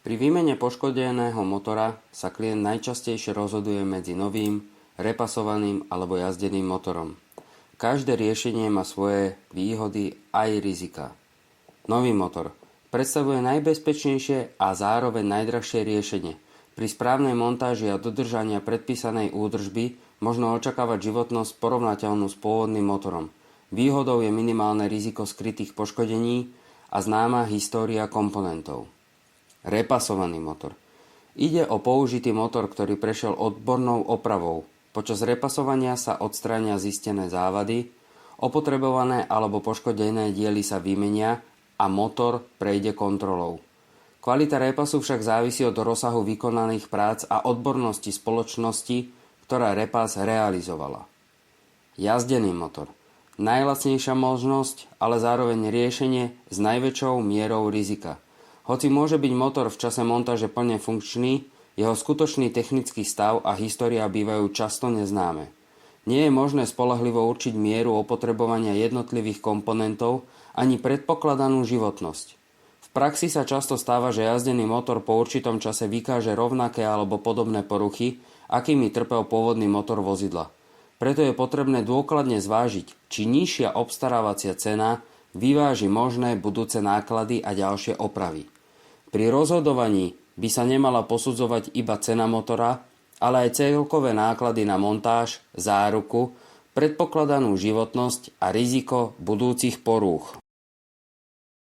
Pri výmene poškodeného motora sa klient najčastejšie rozhoduje medzi novým, repasovaným alebo jazdeným motorom. Každé riešenie má svoje výhody aj rizika. Nový motor predstavuje najbezpečnejšie a zároveň najdrahšie riešenie. Pri správnej montáži a dodržania predpísanej údržby možno očakávať životnosť porovnateľnú s pôvodným motorom. Výhodou je minimálne riziko skrytých poškodení a známa história komponentov. Repasovaný motor. Ide o použitý motor, ktorý prešiel odbornou opravou. Počas repasovania sa odstránia zistené závady, opotrebované alebo poškodené diely sa vymenia a motor prejde kontrolou. Kvalita repasu však závisí od rozsahu vykonaných prác a odbornosti spoločnosti, ktorá repas realizovala. Jazdený motor. Najlacnejšia možnosť, ale zároveň riešenie s najväčšou mierou rizika. Hoci môže byť motor v čase montáže plne funkčný, jeho skutočný technický stav a história bývajú často neznáme. Nie je možné spoľahlivo určiť mieru opotrebovania jednotlivých komponentov ani predpokladanú životnosť. V praxi sa často stáva, že jazdený motor po určitom čase vykáže rovnaké alebo podobné poruchy, akými trpel pôvodný motor vozidla. Preto je potrebné dôkladne zvážiť, či nižšia obstarávacia cena vyváži možné budúce náklady a ďalšie opravy. Pri rozhodovaní by sa nemala posudzovať iba cena motora, ale aj celkové náklady na montáž, záruku, predpokladanú životnosť a riziko budúcich porúch.